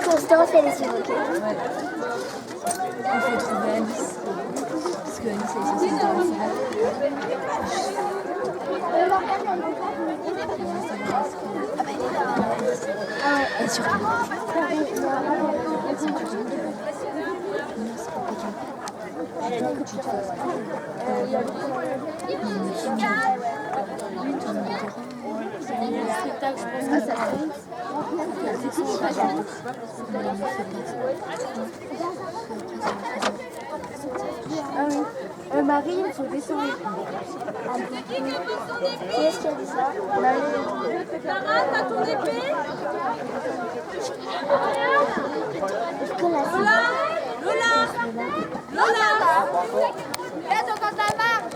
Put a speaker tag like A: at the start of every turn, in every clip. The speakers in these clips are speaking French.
A: Constance, elle est sur OK.
B: Il faut trouver Alice. Parce que Alice, elle est censée être dans le forêt.
A: Ah ouais,
B: Elle est sur
A: Ah oui. Marie, il faut descendre. Qui est-ce qui a dit ça?
C: Sarah, t'as ton épée?
A: Est-ce que la
C: Lola! Viens, t'entends ta marque!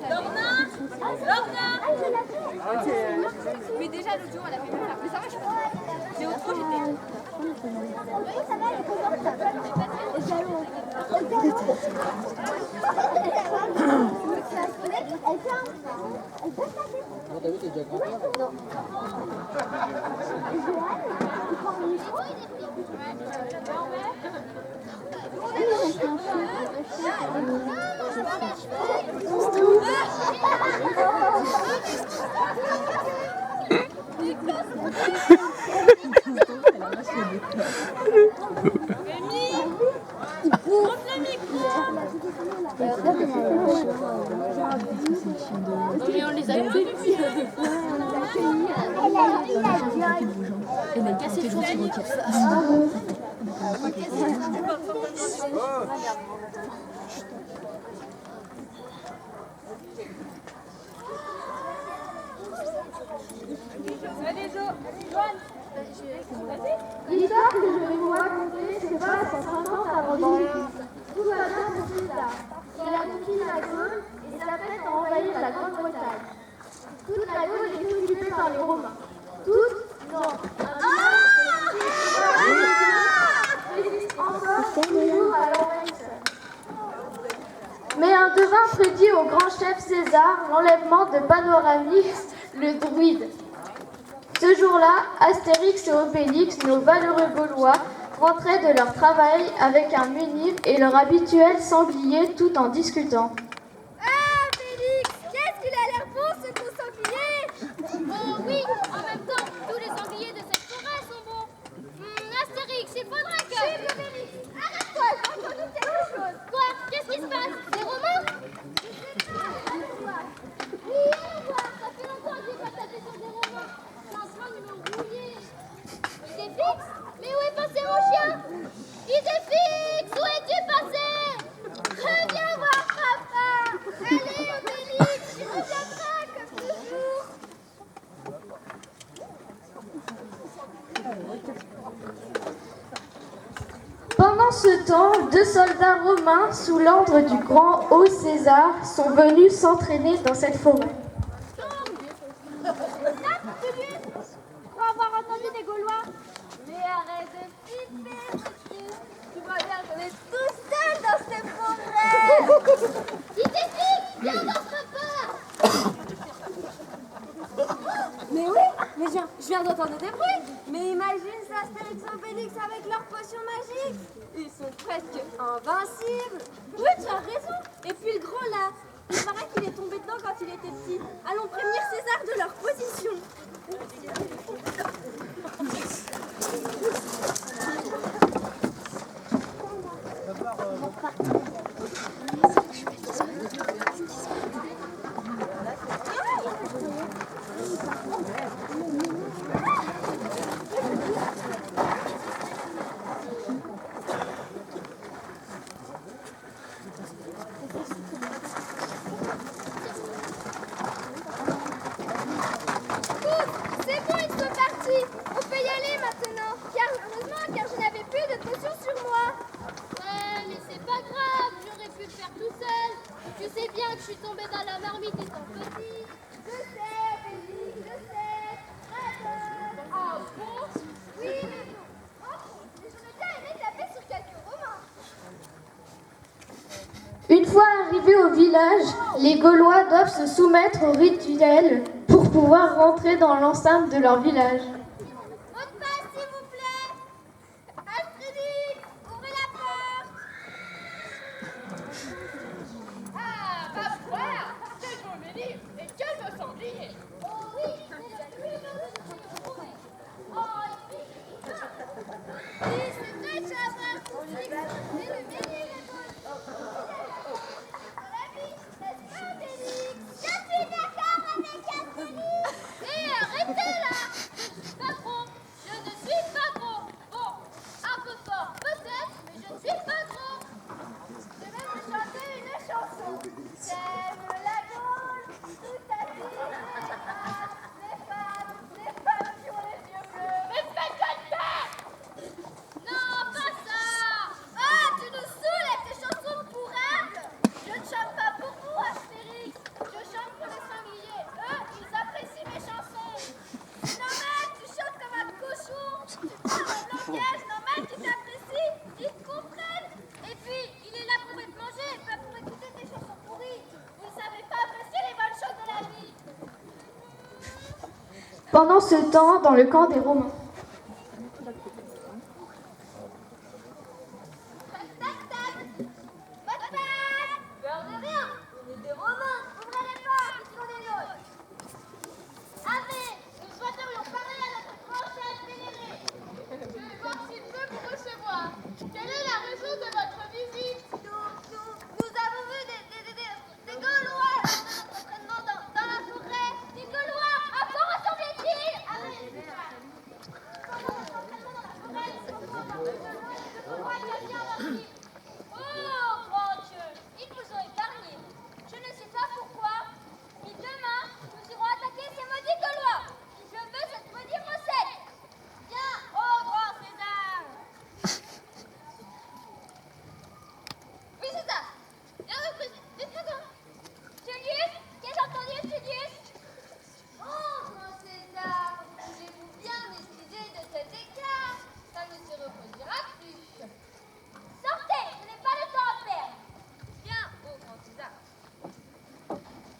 C: Lorna! Mais déjà l'autre jour elle a fait ça. Mais ça va, je crois. Mais au trop j'étais.
B: Mais on les a vus. Elle a cassé le jour sur Rocket.
D: L'histoire que je vais vous raconter se passe en 50 avant Jésus-Christ. Tout va bien pour plus tard. Il a conquis la Gaule et s'apprête à envahir la Grande-Bretagne. Toute la Gaule est occupée par les Romains. Toute? Non. Encore toujours à l'envahisseur. Mais un devin prédit au grand chef César l'enlèvement de Panoramix, le druide. Ce jour-là, Astérix et Obélix, nos valeureux Gaulois, rentraient de leur travail avec un munir et leur habituel sanglier tout en discutant.
C: Ah, Félix, qu'est-ce qu'il a l'air beau ce gros sanglier! Oh oui, en même temps, tous les sangliers de cette forêt sont bons. Astérix, il faudra que... Chut, Obélix, arrête-toi, j'ai entendu quelque chose. Quoi? Qu'est-ce qui se passe? Des Romains? Oui, on voit, ça fait longtemps que j'ai pas tapé sur des Romains. Franchement, ils m'ont rouillé. Idéfix? Mais où est passé mon chien? Idéfix, où es-tu passé? Reviens voir papa. Allez, Obélix, tu reviendras comme toujours.
D: Pendant ce temps, 2 soldats romains sous l'ordre du grand haut César sont venus s'entraîner dans cette forêt.
C: Pour avoir entendu des Gaulois. Mais arrête de flipper, monsieur. Tu vois bien qu'on est tout seuls dans cette forêt. Idéfix, viens dans ce repas.
E: Mais oui, mais je viens d'entendre des bruits. Mais imagine ça, Astérix et Obélix avec leurs potions magiques. Ils sont presque invincibles. Oui, tu as raison. Et puis le grand là, il paraît qu'il est tombé dedans quand il était petit. Allons prévenir César de leur position.
C: C'est bon, ils sont partis. On peut y aller maintenant. Heureusement, car je n'avais plus de potions sur moi. Ouais, mais c'est pas grave. J'aurais pu le faire tout je suis tombée dans la marmite étant petit.
E: Je sais, Félix, je sais. Très
C: Ah bon?
E: Oui, mais bon. Mais j'aurais bien aimé taper sur quelques romans.
D: Une fois arrivés au village, les Gaulois doivent se soumettre au rituel pour pouvoir rentrer dans l'enceinte de leur village.
E: Mot de passe, s'il vous plaît. Astridix, ouvrez la porte.
C: Ah, ma foi! Quel beau livre et quel beau sanglier!
E: Oh oui, c'est le plus beau de tous les forêts. Oh, et puis... Oui, c'est vrai, Chabra. C'est le meilleur de je suis d'accord avec Astridix.
C: Hé, arrêtez là! Pas trop! Je ne suis pas trop! Bon, un peu fort peut-être, mais je ne suis pas trop!
E: Je vais vous chanter une chanson. J'aime la Gaule, tout à fait. Les femmes qui ont les yeux bleus.
C: Mais faites comme ça! Non, pas ça!
E: Ah, tu nous saoules avec tes chansons pourrables. Je ne chante pas pour vous, Astérix. Je chante pour les sangliers. Eux, ils apprécient mes chansons. Normal, tu chantes comme un cochon. Tu parles un langage normal qui t'apprécie. Ils te comprennent. Et puis, il est là pour être mangé, pas pour écouter tes chansons pourries. Vous ne savez pas apprécier les bonnes choses de la vie.
D: Pendant ce temps, dans le camp des Romains.
E: Tac, tac. Mot de passe. Peur de rien. On est des Romains. Ouvrez les portes, ils sont des nôtres. Allez, nous souhaiterions parler à notre grand chef vénéré.
C: Je vais voir s'il peut vous recevoir. Quelle est la raison de votre visite?
E: Nous avons vu des Gaulois lors de notre entraînement dans la forêt.
C: Des Gaulois, à quoi ressemblaient-ils?
E: Pendant notre entraînement dans la forêt, nous sommes entendus de loin de Gaulois qui a bien menti.
C: Oh, mon Dieu, ils vous ont épargné. Je ne sais pas pourquoi, mais demain, nous irons attaquer ces maudits Gaulois. Je veux cette maudite recette. Viens, oh grand César. Oui, César. Viens, vite présent. Julius, qu'est-ce entendu, Julius?
E: Oh, grand César, voulez-vous bien m'excuser de cet écart? Ça ne se reproduira plus.
C: Sortez, je n'ai pas le temps à perdre. Viens, oh grand César.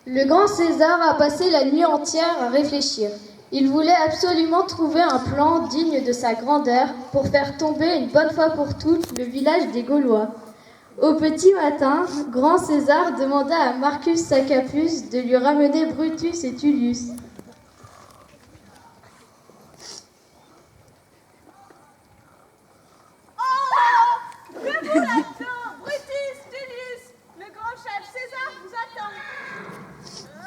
D: Le grand César a passé la nuit entière à réfléchir. Il voulait absolument trouver un plan digne de sa grandeur pour faire tomber une bonne fois pour toutes le village des Gaulois. Au petit matin, grand César demanda à Marcus Saccapus de lui ramener Brutus et Tullius.
E: Debout là-dedans, Brutus, Tullius, le grand chef César vous attend.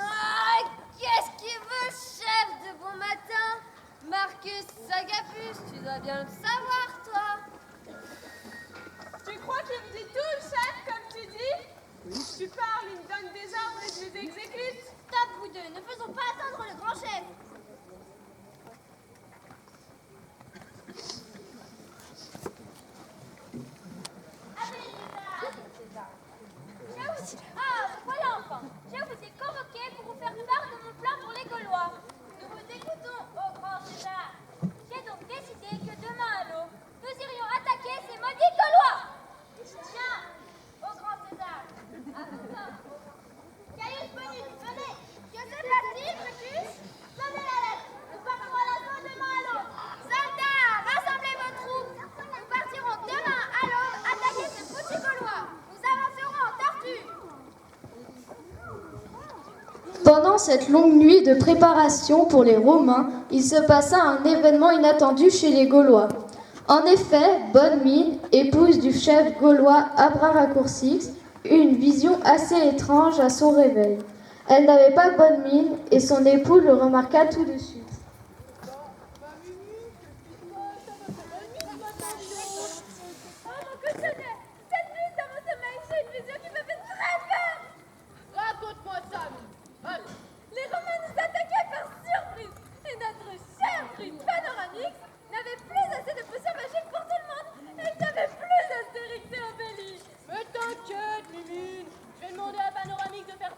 C: Ah, qu'est-ce qu'il veut, chef, de bon matin? Marcus Saccapus, tu dois bien le savoir, toi.
E: Tu crois qu'il me dit tout, le chef, comme tu dis? Tu parles, il me donne des ordres et je les exécute.
C: Stop, vous deux, ne faisons pas attendre le grand chef. Voilà enfin. Je vous ai convoqué pour vous faire part de mon plan pour les Gaulois. Nous vous écoutons, ô grand César. J'ai donc décidé que demain à l'aube, nous irions attaquer ces maudits Gaulois. Tiens, ô grand César. Caius Bonus, venez. Que se passe-t-il, Brutus? Donnez la lettre. Nous partons à l'assaut demain à l'aube. Soldats, rassemblez vos troupes. Nous partirons demain à l'aube attaquer ces foutus Gaulois. Nous avancerons en tortue.
D: Pendant cette longue nuit de préparation pour les Romains, il se passa un événement inattendu chez les Gaulois. En effet, Bonne Mine, épouse du chef gaulois Abraracoursix, eut une vision assez étrange à son réveil. Elle n'avait pas bonne mine et son époux le remarqua tout de suite.
E: Cette nuit, dans mon sommeil, j'ai une vision qui me fait très peur.
C: Raconte-moi ça, allez.
E: Les Romains nous attaquaient par surprise. Et notre cher druide Panoramix n'avait plus assez de potions magiques pour tout le monde. Et il n'y avait plus Astérix et Obélix.
C: Mais t'inquiète, Mimine. Je vais demander à Panoramix de faire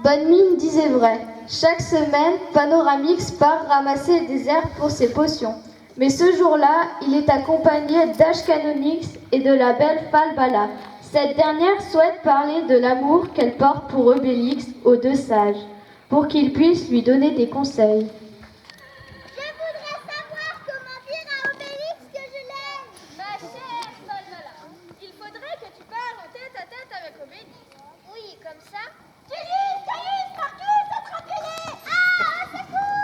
D: Bonne Mine disait vrai. Chaque semaine, Panoramix part ramasser des herbes pour ses potions. Mais ce jour-là, il est accompagné d'Ashkanonix et de la belle Falbala. Cette dernière souhaite parler de l'amour qu'elle porte pour Obélix aux deux sages, pour qu'ils puissent lui donner des conseils.
C: Je voudrais savoir comment dire à Obélix que je l'aime.
E: Ma chère Falbala, il faudrait que tu parles en tête à tête avec Obélix.
C: Oui, comme ça. Calice, Marcus, attrapez-les. Ah, au secours.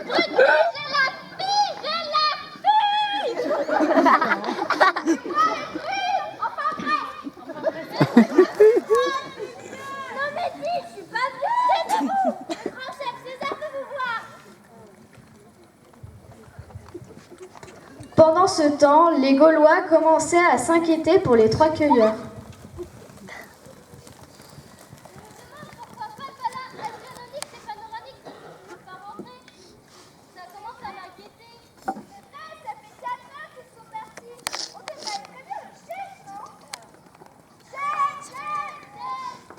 C: Brutille, je la fille, je la fille. Enfin bref. Non mais si, je suis pas bien. C'est debout. Grand chef César de vous voir.
D: Pendant ce temps, les Gaulois commençaient à s'inquiéter pour les trois cueilleurs.
C: Pourquoi Falbala, Ashkanonix et Panoramix ne sont pas rentrés? Ça commence à m'inquiéter. C'est vrai, ça fait 4 heures qu'ils sont partis. On devrait prévenir le chef, non? Chef.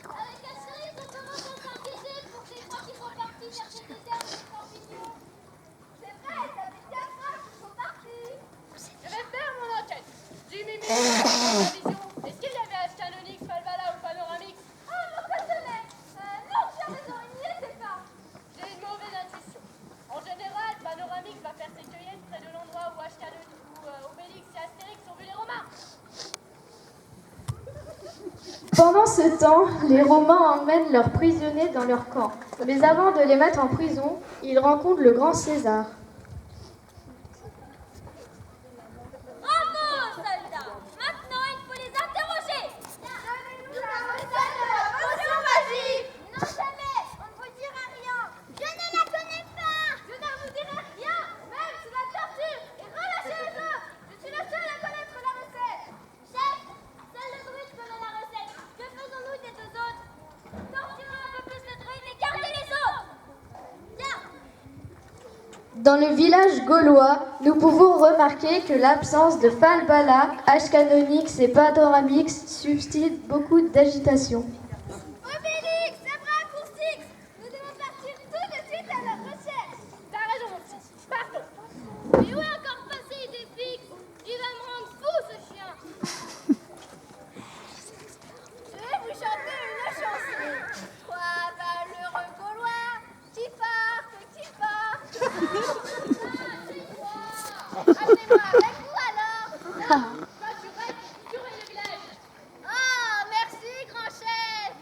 C: Avec Astérix, on commence à s'inquiéter pour ces trois qui sont partis chercher des herbes et des champignons. C'est vrai, ça fait 4 heures qu'ils sont partis.
E: Je vais faire mon enquête. Jimmy, est-ce qu'il y avait Ashkanonix, Falbala ou Panoramix?
C: Ah, mon cotonnet. Non, tu as raison, il n'y était pas.
E: J'ai une mauvaise intuition. En général, Panoramix va faire ses cueillettes près de l'endroit où Ashkanonix, Obélix et Astérix ont vu les Romains.
D: Pendant ce temps, les Romains emmènent leurs prisonniers dans leur camp. Mais avant de les mettre en prison, ils rencontrent le grand César.
C: Bravo, soldats. Maintenant, il faut les interroger. Donnez-nous la recette de la potion magique. Non, jamais. On ne vous dira rien. Je ne la connais pas. Je ne vous dirai rien, même sous la torture. Et relâchez les autres. Je suis le seul à connaître la recette. Chef, seul le druide connaît la recette. Que faisons-nous des deux autres? Torturez un peu plus le druide et gardez les autres. Tiens.
D: Dans le village gaulois, nous pouvons remarquer que l'absence de Falbala, Ashkanonix et Panoramix suscite beaucoup d'agitation.
C: Obélix, Zebra, Coursix, nous devons partir tout de suite à leur recherche.
E: T'as raison, mon fils. Partons.
C: Mais où est encore passé Idéfix? Il va me rendre fou, ce chien. Je vais vous chanter une chanson. Trois valeureux Gaulois qui partent. Amenez-moi avec vous alors.
E: Toi, tu restes pour surveiller le village.
C: Oh, merci, grand chef.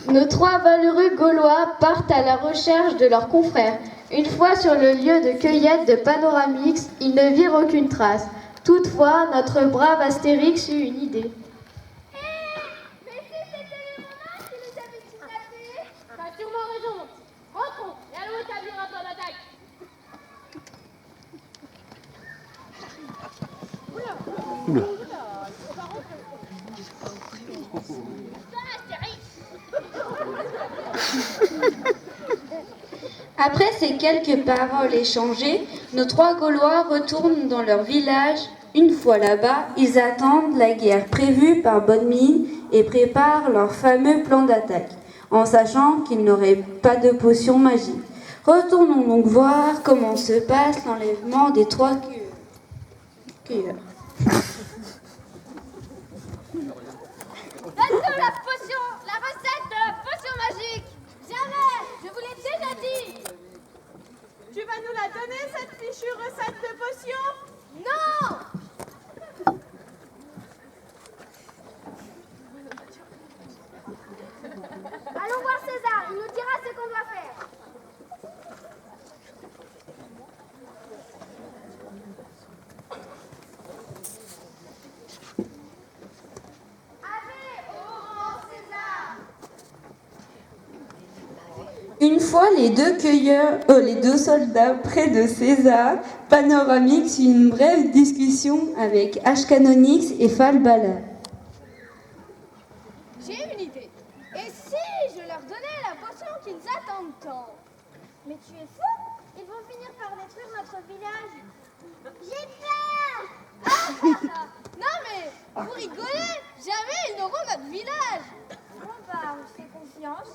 D: Nos trois valeureux Gaulois partent à la recherche de leurs confrères. Une fois sur le lieu de cueillette de Panoramix, ils ne virent aucune trace. Toutefois, notre brave Astérix eut une idée.
C: Mais si c'était les Romains qui les avaient kidnappés.
E: T'as sûrement raison, mon petit. Rentrons et allons établir un plan d'attaque.
F: Après ces quelques paroles échangées, nos trois Gaulois retournent dans leur village. Une fois là-bas, ils attendent la guerre prévue par Bonne Mine et préparent leur fameux plan d'attaque, en sachant qu'ils n'auraient pas de potion magique. Retournons donc voir comment se passe l'enlèvement des trois cueilleurs.
C: Donne-nous la potion, la recette de la potion magique. Jamais, je vous l'ai déjà dit.
G: Tu vas nous la donner, cette fichue recette de potion?
C: Non. Allons voir César, il nous dira ce qu'on doit faire. Allez, au grand César.
F: Une fois les deux soldats près de César, Panoramix eut une brève discussion avec Ashkanonix et Falbala.
E: J'ai une idée. Et si je leur donnais la potion qu'ils attendent tant?
C: Mais tu es fou. Ils vont finir par détruire notre village. J'ai peur.
E: Non mais,
C: Vous rigolez? Jamais ils n'auront notre village.
E: Bon bah, on se fait confiance.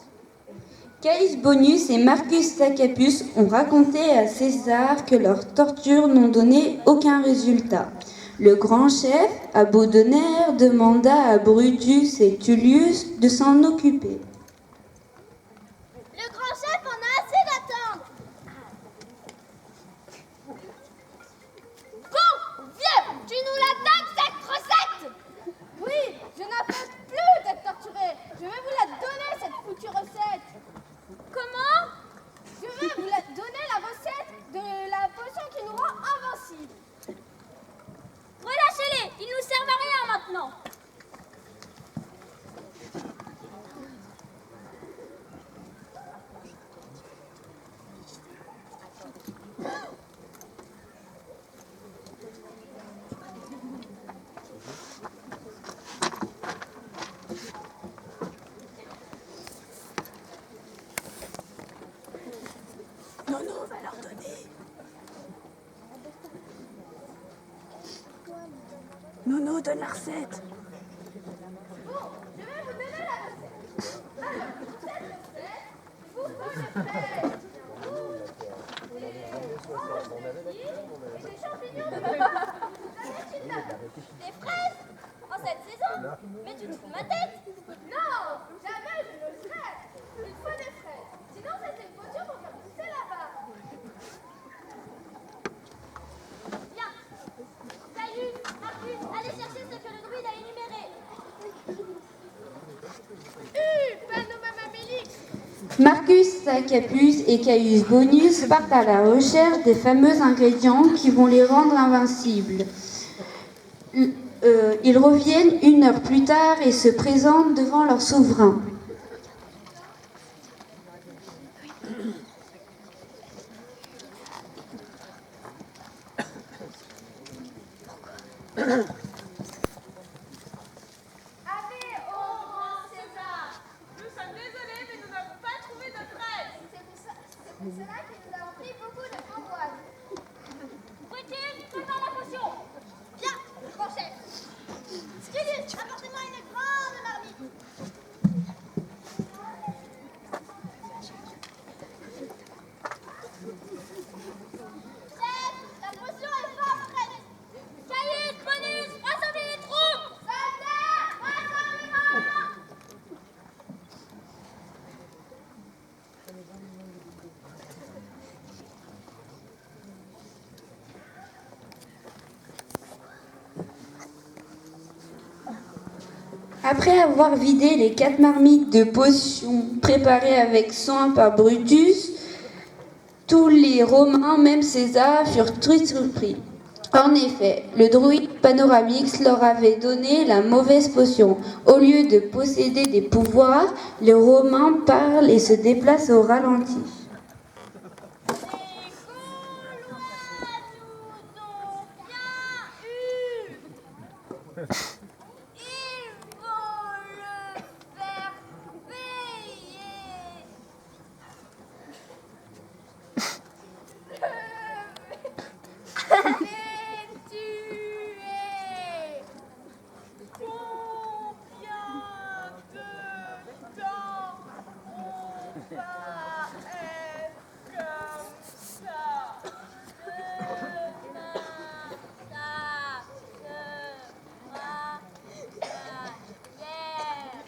F: Caius Bonus et Marcus Saccapus ont raconté à César que leurs tortures n'ont donné aucun résultat. Le grand chef, Abodonère, demanda à Brutus et Tullius de s'en occuper.
C: Le grand chef en a assez d'attendre. Bon, vieux, tu nous la donnes cette recette?
E: Oui, je n'attends plus d'être torturée. Je vais vous la donner, cette foutue recette.
C: Comment?
E: Je vais vous donner la recette de la potion qui nous rend invincibles.
C: Relâchez-les, ils nous servent à rien maintenant.
G: Nono, donne la recette.
C: Des fraises en cette saison? Mais tu te fous de ma tête?
E: Non, jamais je ne le ferai. Il faut des fraises. Sinon, c'est une potion pour faire pousser là-bas.
C: Bien. Caius, Marcus, allez chercher ce que le druide a énuméré.
F: Marcus Saccapus et Caius Bonus partent à la recherche des fameux ingrédients qui vont les rendre invincibles. Ils reviennent 1 heure plus tard et se présentent devant leur souverain.
E: Allez, au grand César.
G: Nous sommes désolés, mais nous n'avons pas trouvé de fraises.
E: C'est pour cela que nous avons pris beaucoup de framboises.
C: Brutus, prépare la potion. Bien, grand chef. Scullius, apportez-moi une grande marmite. Chef, la potion est pas prête. Caius, Bonus, rassemblez les troupes. Soldats, rassemblement.
F: Après avoir vidé les 4 marmites de potions préparées avec soin par Brutus, tous les Romains, même César, furent très surpris. En effet, le druide Panoramix leur avait donné la mauvaise potion. Au lieu de posséder des pouvoirs, les Romains parlent et se déplacent au ralenti.
C: Les Gaulois nous ont bien eus. Ils vont le faire payer. Les tuer.
G: Combien de temps on va être comme ça?
C: Demain, ça sera la guerre.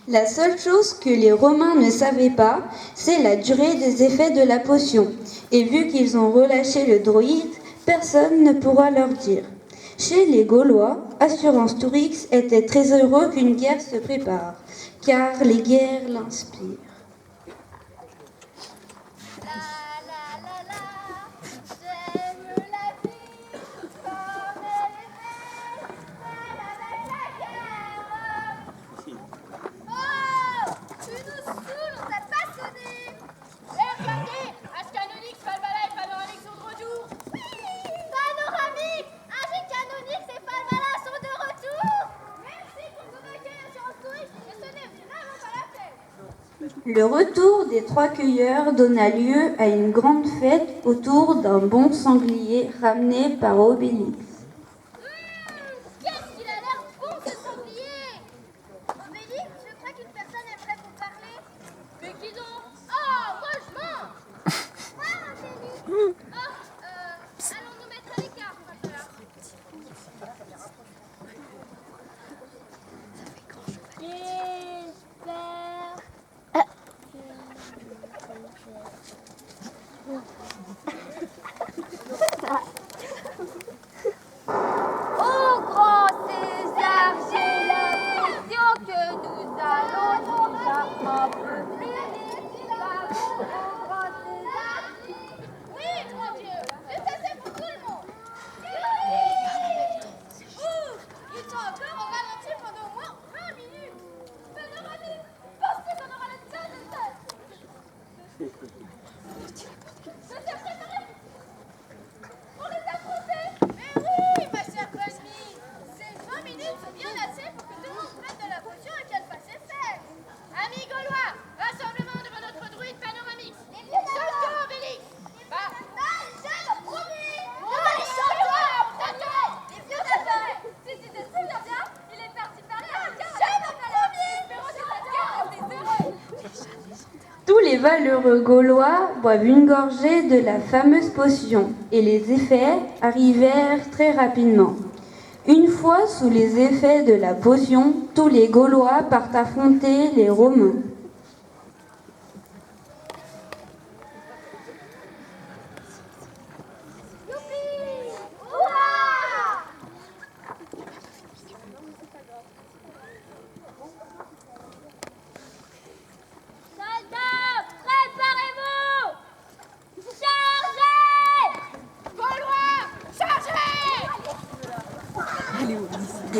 F: La seule chose que les Romains ne savaient pas, c'est la durée des effets de la potion. Et vu qu'ils ont relâché le druide, personne ne pourra leur dire. Chez les Gaulois, Assurance Tourix était très heureux qu'une guerre se prépare, car les guerres l'inspirent.
C: J'aime la vie comme elle est belle, avec la guerre. Oh, tu nous saoules, on t'a pas sonné. Regardez, Ascanonix, Falbala et Panoramix sont de retour. Panoramix, Ascanonix et Falbala sont de retour. Merci pour ton accueil à Assurance Tourix, mais ce n'est vraiment pas la peine.
F: Le retour des 3 cueilleurs donna lieu à une grande fête autour d'un bon sanglier ramené par Obélix.
C: Quel
F: valeureux Gaulois boivent une gorgée de la fameuse potion et les effets arrivèrent très rapidement. Une fois sous les effets de la potion, tous les Gaulois partent affronter les Romains.
C: Soldats, préparez-vous! Chargez! Gaulois, chargez!
B: Allez au lycée.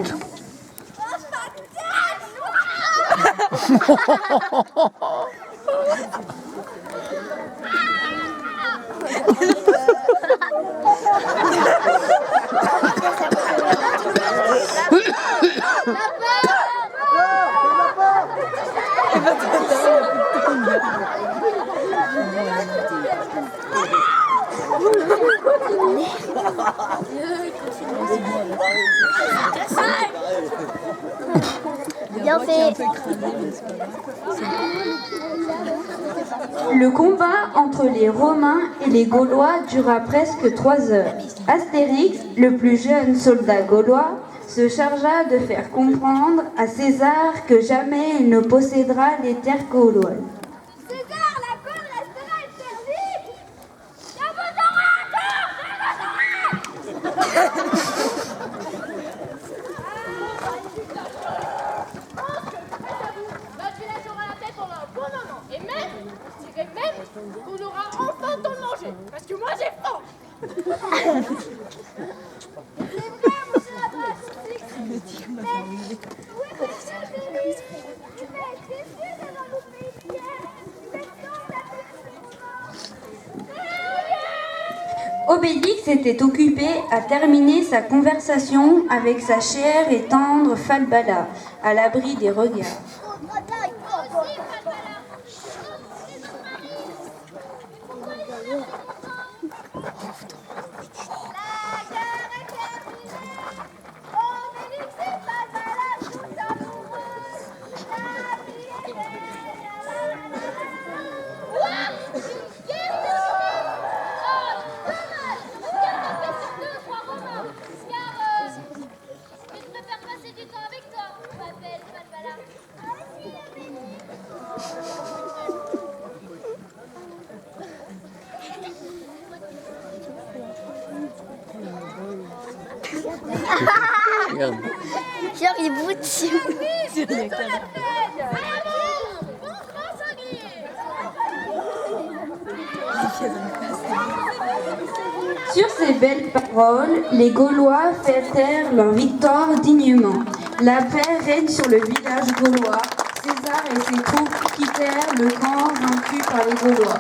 A: Bien fait.
F: Le combat entre les Romains et les Gaulois dura presque 3 heures. Astérix, le plus jeune soldat gaulois, se chargea de faire comprendre à César que jamais il ne possédera les terres gauloises.
C: César, la bonne restera interdite! Je vous aurai un jour! Je vous aurai! Notre village aura la tête pendant un bon moment. Et même, je dirais même qu'on aura enfin le temps de manger. Parce que moi j'ai faim! C'est vrai, monsieur Labrasse. Mais où est monsieur Félix? Tu vas être déçu d'avoir loupé une bière. Tu es sans la
F: Obélix était occupé à terminer sa conversation avec sa chère et tendre Falbala, à l'abri des regards.
A: Genre, il bout sur
F: Sur ces belles paroles, les Gaulois fêtèrent leur victoire dignement. La paix règne sur le village gaulois. César et ses troupes quittèrent le camp vaincu par les Gaulois.